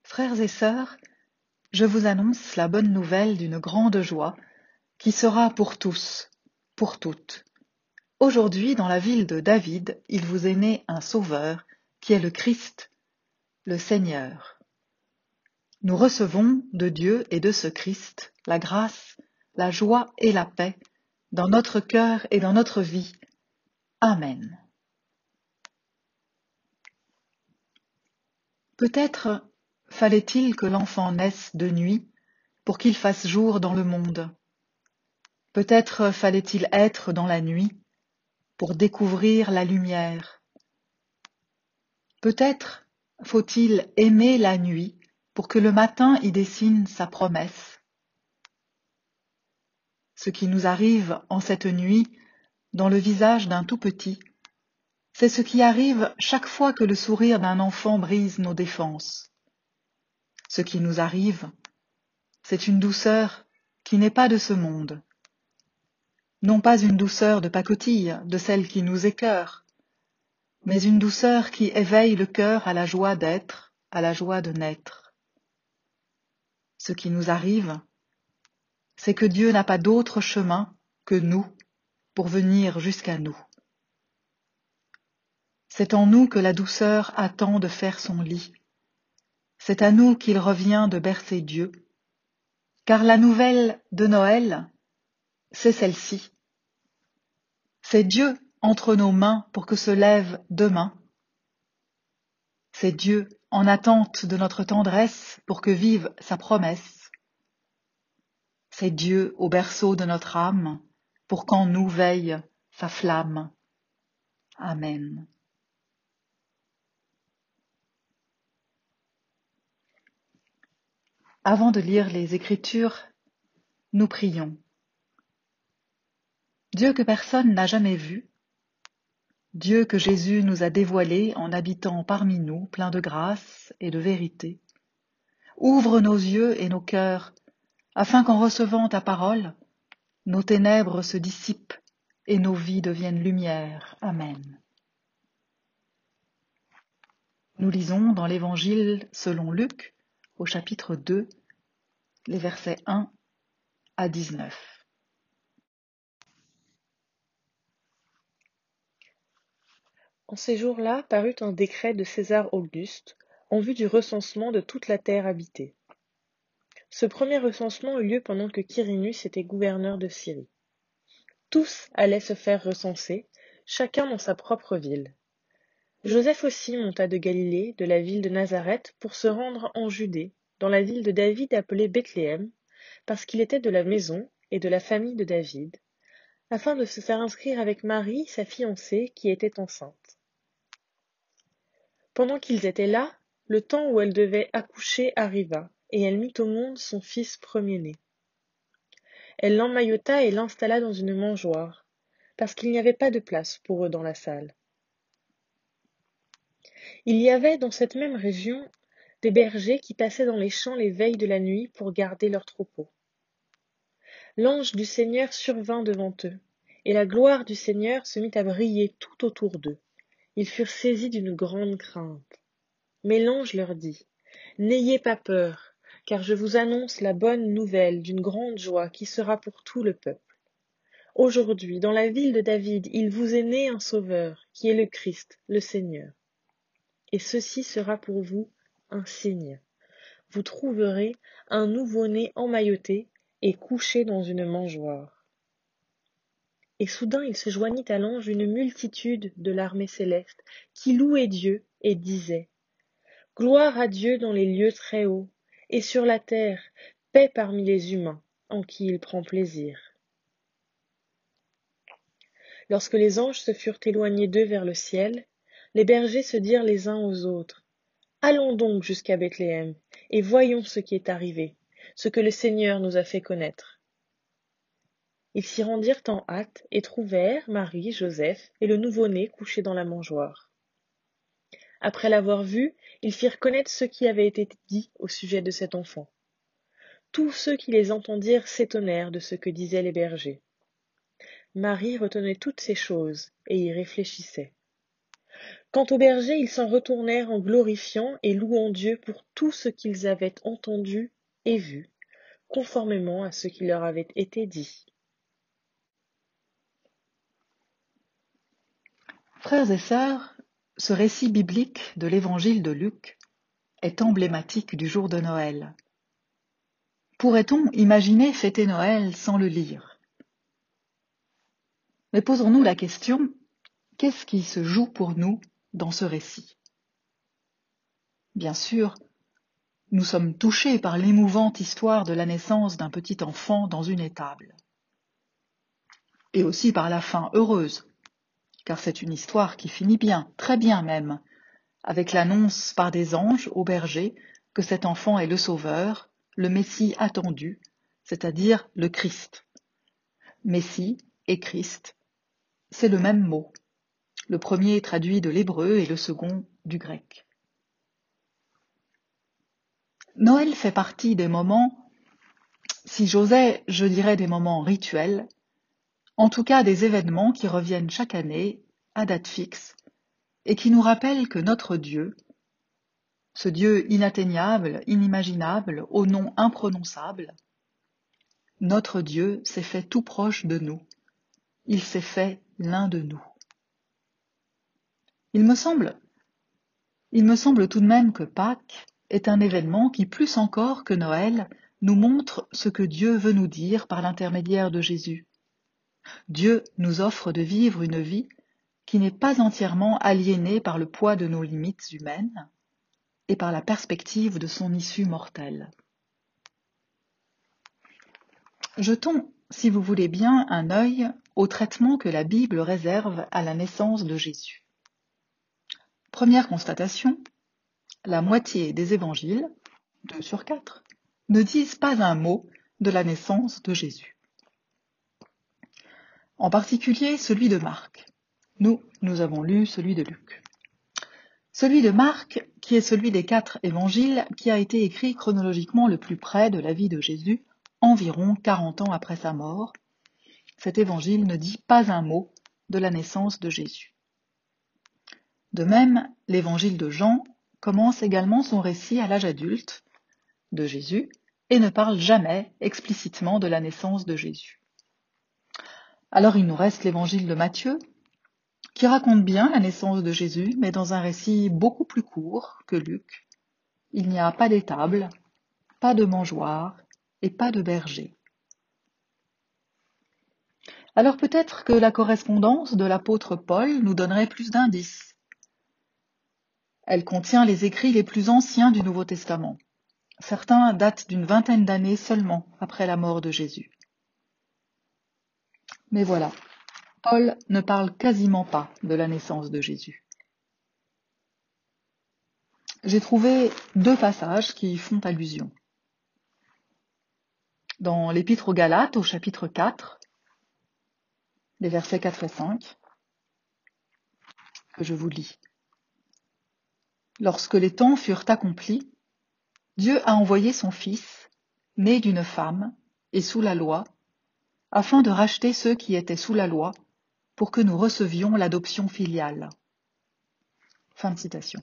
Frères et sœurs, je vous annonce la bonne nouvelle d'une grande joie qui sera pour tous, pour toutes. Aujourd'hui, dans la ville de David, il vous est né un Sauveur, qui est le Christ, le Seigneur. Nous recevons de Dieu et de ce Christ la grâce, la joie et la paix dans notre cœur et dans notre vie. Amen. Peut-être fallait-il que l'enfant naisse de nuit pour qu'il fasse jour dans le monde. Peut-être fallait-il être dans la nuit pour découvrir la lumière. Peut-être faut-il aimer la nuit pour que le matin y dessine sa promesse. Ce qui nous arrive en cette nuit dans le visage d'un tout petit, c'est ce qui arrive chaque fois que le sourire d'un enfant brise nos défenses. Ce qui nous arrive, c'est une douceur qui n'est pas de ce monde. Non pas une douceur de pacotille, de celle qui nous écœure, mais une douceur qui éveille le cœur à la joie d'être, à la joie de naître. Ce qui nous arrive, c'est que Dieu n'a pas d'autre chemin que nous pour venir jusqu'à nous. C'est en nous que la douceur attend de faire son lit. C'est à nous qu'il revient de bercer Dieu. Car la nouvelle de Noël, c'est celle-ci. C'est Dieu entre nos mains pour que se lève demain. C'est Dieu en attente de notre tendresse pour que vive sa promesse. C'est Dieu au berceau de notre âme pour qu'en nous veille sa flamme. Amen. Avant de lire les Écritures, nous prions. Dieu que personne n'a jamais vu, Dieu que Jésus nous a dévoilé en habitant parmi nous, plein de grâce et de vérité, ouvre nos yeux et nos cœurs, afin qu'en recevant ta parole, nos ténèbres se dissipent et nos vies deviennent lumière. Amen. Nous lisons dans l'Évangile selon Luc, au chapitre 2, les versets 1 à 19. En ces jours-là parut un décret de César Auguste en vue du recensement de toute la terre habitée. Ce premier recensement eut lieu pendant que Quirinus était gouverneur de Syrie. Tous allaient se faire recenser, chacun dans sa propre ville. Joseph aussi monta de Galilée, de la ville de Nazareth, pour se rendre en Judée, dans la ville de David appelée Bethléem, parce qu'il était de la maison et de la famille de David, afin de se faire inscrire avec Marie, sa fiancée, qui était enceinte. Pendant qu'ils étaient là, le temps où elle devait accoucher arriva, et elle mit au monde son fils premier-né. Elle l'emmaillota et l'installa dans une mangeoire, parce qu'il n'y avait pas de place pour eux dans la salle. Il y avait dans cette même région des bergers qui passaient dans les champs les veilles de la nuit pour garder leurs troupeaux. L'ange du Seigneur survint devant eux, et la gloire du Seigneur se mit à briller tout autour d'eux. Ils furent saisis d'une grande crainte. Mais l'ange leur dit : « N'ayez pas peur, car je vous annonce la bonne nouvelle d'une grande joie qui sera pour tout le peuple. Aujourd'hui, dans la ville de David, il vous est né un Sauveur, qui est le Christ, le Seigneur. Et ceci sera pour vous un signe. Vous trouverez un nouveau-né emmailloté et couché dans une mangeoire. » Et soudain il se joignit à l'ange une multitude de l'armée céleste qui louait Dieu et disait : « Gloire à Dieu dans les lieux très hauts, et sur la terre, paix parmi les humains, en qui il prend plaisir. » Lorsque les anges se furent éloignés d'eux vers le ciel, les bergers se dirent les uns aux autres : « Allons donc jusqu'à Bethléem, et voyons ce qui est arrivé, ce que le Seigneur nous a fait connaître. » Ils s'y rendirent en hâte et trouvèrent Marie, Joseph et le nouveau-né couchés dans la mangeoire. Après l'avoir vu, ils firent connaître ce qui avait été dit au sujet de cet enfant. Tous ceux qui les entendirent s'étonnèrent de ce que disaient les bergers. Marie retenait toutes ces choses et y réfléchissait. Quant aux bergers, ils s'en retournèrent en glorifiant et louant Dieu pour tout ce qu'ils avaient entendu et vu, conformément à ce qui leur avait été dit. Frères et sœurs, ce récit biblique de l'évangile de Luc est emblématique du jour de Noël. Pourrait-on imaginer fêter Noël sans le lire? Mais posons-nous la question, qu'est-ce qui se joue pour nous dans ce récit? Bien sûr, nous sommes touchés par l'émouvante histoire de la naissance d'un petit enfant dans une étable. Et aussi par la fin heureuse, car c'est une histoire qui finit bien, très bien même, avec l'annonce par des anges aux bergers que cet enfant est le Sauveur, le Messie attendu, c'est-à-dire le Christ. Messie et Christ, c'est le même mot. Le premier est traduit de l'hébreu et le second du grec. Noël fait partie des moments, si j'osais, je dirais des moments rituels, en tout cas des événements qui reviennent chaque année, à date fixe, et qui nous rappellent que notre Dieu, ce Dieu inatteignable, inimaginable, au nom imprononçable, notre Dieu s'est fait tout proche de nous. Il s'est fait l'un de nous. Il me semble tout de même que Pâques est un événement qui, plus encore que Noël, nous montre ce que Dieu veut nous dire par l'intermédiaire de Jésus. Dieu nous offre de vivre une vie qui n'est pas entièrement aliénée par le poids de nos limites humaines et par la perspective de son issue mortelle. Jetons, si vous voulez bien, un œil au traitement que la Bible réserve à la naissance de Jésus. Première constatation, la moitié des évangiles, 2 sur 4, ne disent pas un mot de la naissance de Jésus. En particulier celui de Marc. Nous avons lu celui de Luc. Celui de Marc, qui est celui des 4 évangiles, qui a été écrit chronologiquement le plus près de la vie de Jésus, environ 40 ans après sa mort. Cet évangile ne dit pas un mot de la naissance de Jésus. De même, l'évangile de Jean commence également son récit à l'âge adulte de Jésus et ne parle jamais explicitement de la naissance de Jésus. Alors il nous reste l'évangile de Matthieu, qui raconte bien la naissance de Jésus, mais dans un récit beaucoup plus court que Luc. Il n'y a pas d'étable, pas de mangeoire et pas de berger. Alors peut-être que la correspondance de l'apôtre Paul nous donnerait plus d'indices. Elle contient les écrits les plus anciens du Nouveau Testament. Certains datent d'une 20aine d'années seulement après la mort de Jésus. Mais voilà, Paul ne parle quasiment pas de la naissance de Jésus. J'ai trouvé 2 passages qui y font allusion. Dans l'Épître aux Galates, au chapitre 4, les versets 4 et 5, que je vous lis. Lorsque les temps furent accomplis, Dieu a envoyé son Fils, né d'une femme et sous la loi, afin de racheter ceux qui étaient sous la loi, pour que nous recevions l'adoption filiale. Fin de citation.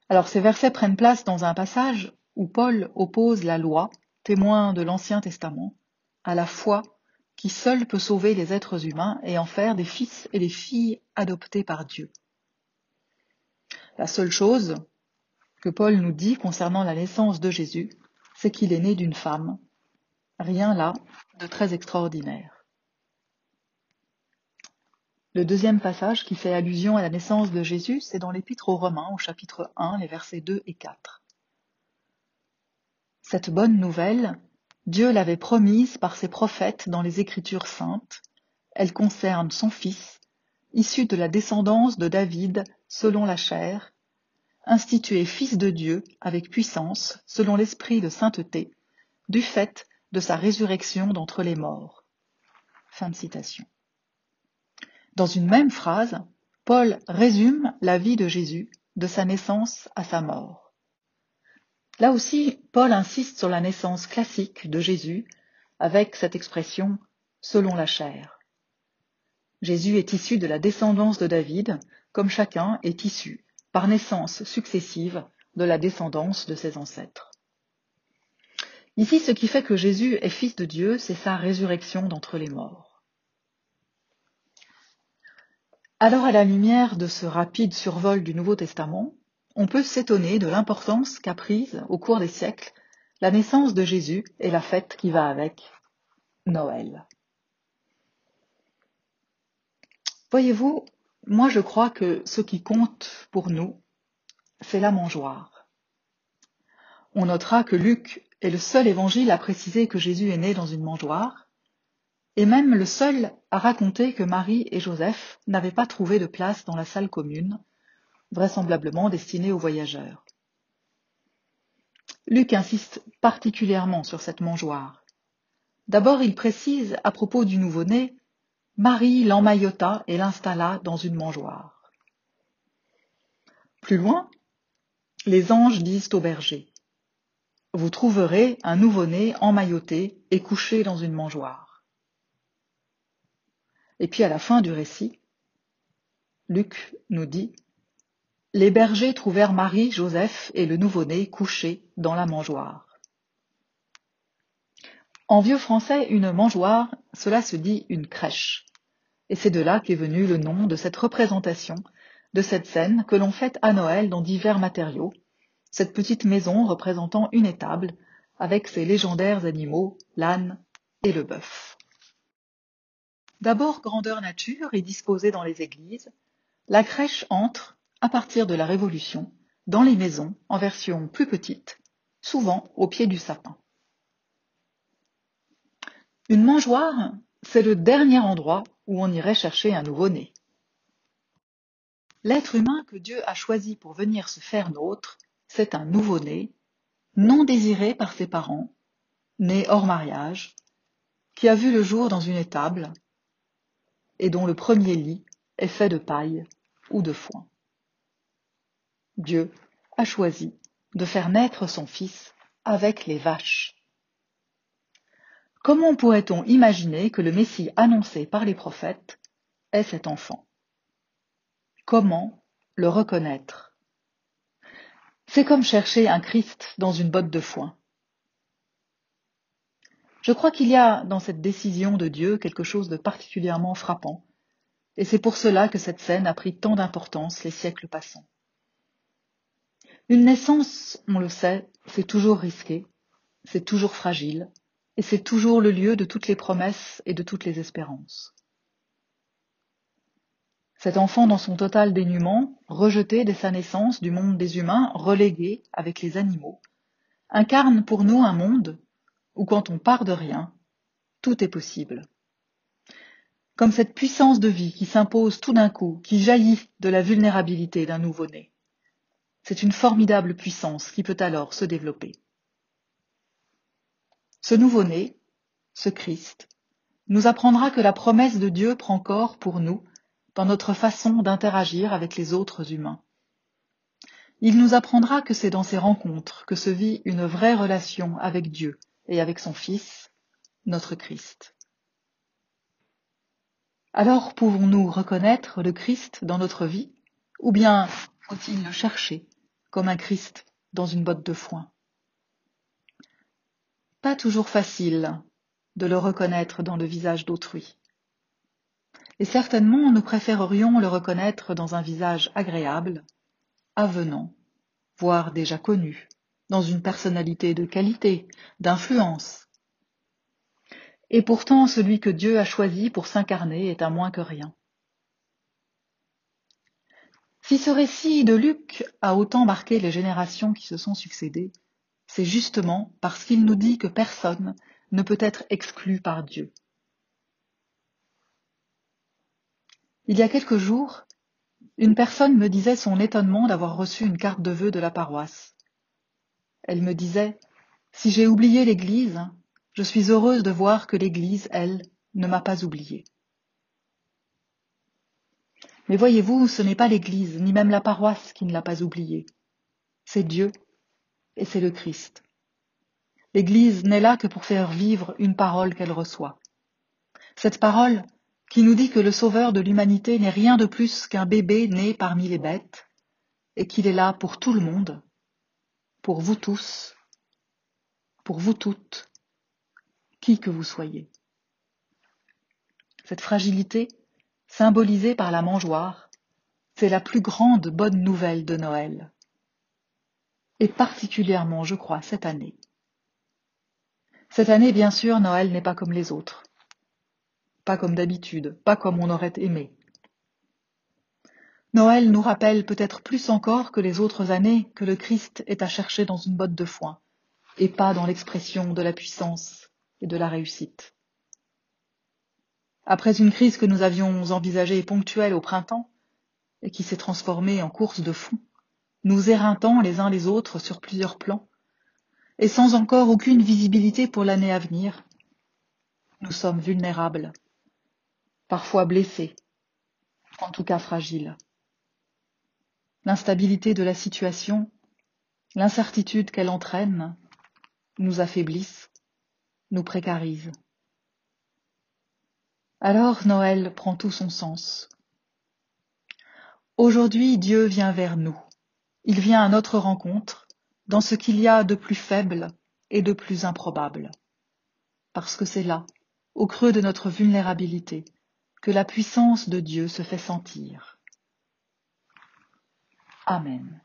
Alors ces versets prennent place dans un passage où Paul oppose la loi, témoin de l'Ancien Testament, à la foi qui seule peut sauver les êtres humains et en faire des fils et des filles adoptés par Dieu. La seule chose que Paul nous dit concernant la naissance de Jésus, c'est qu'il est né d'une femme. Rien là de très extraordinaire. Le deuxième passage qui fait allusion à la naissance de Jésus, c'est dans l'Épître aux Romains, au chapitre 1, les versets 2 et 4. Cette bonne nouvelle, Dieu l'avait promise par ses prophètes dans les Écritures saintes. Elle concerne son Fils, issu de la descendance de David selon la chair, institué Fils de Dieu avec puissance, selon l'esprit de sainteté, du fait de sa résurrection d'entre les morts. » Fin de citation. Dans une même phrase, Paul résume la vie de Jésus, de sa naissance à sa mort. Là aussi, Paul insiste sur la naissance classique de Jésus avec cette expression « selon la chair ». Jésus est issu de la descendance de David, comme chacun est issu, par naissance successive, de la descendance de ses ancêtres. Ici, ce qui fait que Jésus est fils de Dieu, c'est sa résurrection d'entre les morts. Alors, à la lumière de ce rapide survol du Nouveau Testament, on peut s'étonner de l'importance qu'a prise, au cours des siècles, la naissance de Jésus et la fête qui va avec, Noël. Voyez-vous, moi je crois que ce qui compte pour nous, c'est la mangeoire. On notera que Luc est le seul évangile à préciser que Jésus est né dans une mangeoire, et même le seul à raconter que Marie et Joseph n'avaient pas trouvé de place dans la salle commune, vraisemblablement destinée aux voyageurs. Luc insiste particulièrement sur cette mangeoire. D'abord, il précise à propos du nouveau-né, Marie l'emmaillota et l'installa dans une mangeoire. Plus loin, les anges disent aux bergers, « Vous trouverez un nouveau-né emmailloté et couché dans une mangeoire. » Et puis à la fin du récit, Luc nous dit, « Les bergers trouvèrent Marie, Joseph et le nouveau-né couchés dans la mangeoire. » En vieux français, une mangeoire, cela se dit une crèche. Et c'est de là qu'est venu le nom de cette représentation, de cette scène que l'on fête à Noël dans divers matériaux, cette petite maison représentant une étable, avec ses légendaires animaux, l'âne et le bœuf. D'abord grandeur nature et disposée dans les églises, la crèche entre, à partir de la Révolution, dans les maisons en version plus petite, souvent au pied du sapin. Une mangeoire, c'est le dernier endroit où on irait chercher un nouveau-né. L'être humain que Dieu a choisi pour venir se faire nôtre, c'est un nouveau-né, non désiré par ses parents, né hors mariage, qui a vu le jour dans une étable et dont le premier lit est fait de paille ou de foin. Dieu a choisi de faire naître son fils avec les vaches. Comment pourrait-on imaginer que le Messie annoncé par les prophètes est cet enfant? Comment le reconnaître? C'est comme chercher un Christ dans une botte de foin. Je crois qu'il y a dans cette décision de Dieu quelque chose de particulièrement frappant, et c'est pour cela que cette scène a pris tant d'importance les siècles passants. Une naissance, on le sait, c'est toujours risqué, c'est toujours fragile, et c'est toujours le lieu de toutes les promesses et de toutes les espérances. Cet enfant dans son total dénuement, rejeté dès sa naissance du monde des humains, relégué avec les animaux, incarne pour nous un monde où quand on part de rien, tout est possible. Comme cette puissance de vie qui s'impose tout d'un coup, qui jaillit de la vulnérabilité d'un nouveau-né. C'est une formidable puissance qui peut alors se développer. Ce nouveau-né, ce Christ, nous apprendra que la promesse de Dieu prend corps pour nous dans notre façon d'interagir avec les autres humains. Il nous apprendra que c'est dans ces rencontres que se vit une vraie relation avec Dieu et avec son Fils, notre Christ. Alors pouvons-nous reconnaître le Christ dans notre vie, ou bien faut-il le chercher comme un Christ dans une botte de foin? Pas toujours facile de le reconnaître dans le visage d'autrui. Et certainement nous préférerions le reconnaître dans un visage agréable, avenant, voire déjà connu, dans une personnalité de qualité, d'influence. Et pourtant, celui que Dieu a choisi pour s'incarner est un moins que rien. Si ce récit de Luc a autant marqué les générations qui se sont succédées, c'est justement parce qu'il nous dit que personne ne peut être exclu par Dieu. Il y a quelques jours, une personne me disait son étonnement d'avoir reçu une carte de vœux de la paroisse. Elle me disait « Si j'ai oublié l'église, Je suis heureuse de voir que l'Église, elle, ne m'a pas oubliée. Mais voyez-vous, ce n'est pas l'Église, ni même la paroisse qui ne l'a pas oubliée. C'est Dieu et c'est le Christ. L'Église n'est là que pour faire vivre une parole qu'elle reçoit. Cette parole qui nous dit que le Sauveur de l'humanité n'est rien de plus qu'un bébé né parmi les bêtes et qu'il est là pour tout le monde, pour vous tous, pour vous toutes, qui que vous soyez. Cette fragilité, symbolisée par la mangeoire, c'est la plus grande bonne nouvelle de Noël. Et particulièrement, je crois, cette année. Cette année, bien sûr, Noël n'est pas comme les autres. Pas comme d'habitude, pas comme on aurait aimé. Noël nous rappelle peut-être plus encore que les autres années que le Christ est à chercher dans une botte de foin, et pas dans l'expression de la puissance et de la réussite. Après une crise que nous avions envisagée ponctuelle au printemps, et qui s'est transformée en course de fond, nous éreintant les uns les autres sur plusieurs plans, et sans encore aucune visibilité pour l'année à venir, nous sommes vulnérables, parfois blessés, en tout cas fragiles. L'instabilité de la situation, l'incertitude qu'elle entraîne, nous affaiblissent, nous précarisent. Alors Noël prend tout son sens. Aujourd'hui, Dieu vient vers nous. Il vient à notre rencontre dans ce qu'il y a de plus faible et de plus improbable. Parce que c'est là, au creux de notre vulnérabilité, que la puissance de Dieu se fait sentir. Amen.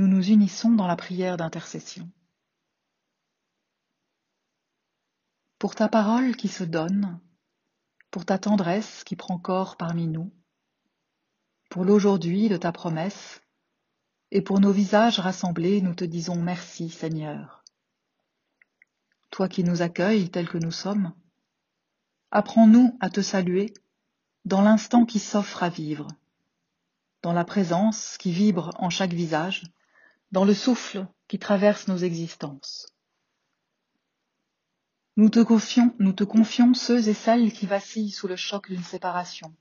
Nous nous unissons dans la prière d'intercession. Pour ta parole qui se donne, pour ta tendresse qui prend corps parmi nous, pour l'aujourd'hui de ta promesse, et pour nos visages rassemblés, nous te disons merci, Seigneur. Toi qui nous accueilles tels que nous sommes, apprends-nous à te saluer dans l'instant qui s'offre à vivre, dans la présence qui vibre en chaque visage, dans le souffle qui traverse nos existences. Nous te confions ceux et celles qui vacillent sous le choc d'une séparation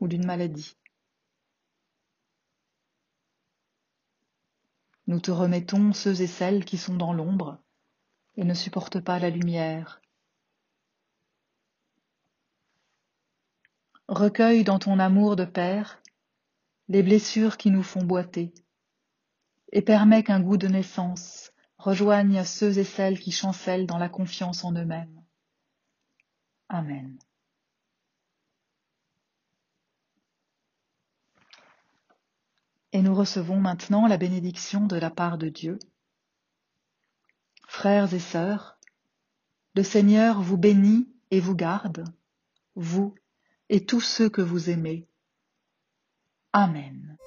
ou d'une maladie. Nous te remettons ceux et celles qui sont dans l'ombre et ne supportent pas la lumière. Recueille dans ton amour de père les blessures qui nous font boiter et permets qu'un goût de naissance rejoigne ceux et celles qui chancellent dans la confiance en eux-mêmes. Amen. Et nous recevons maintenant la bénédiction de la part de Dieu. Frères et sœurs, le Seigneur vous bénit et vous garde, vous et tous ceux que vous aimez. Amen.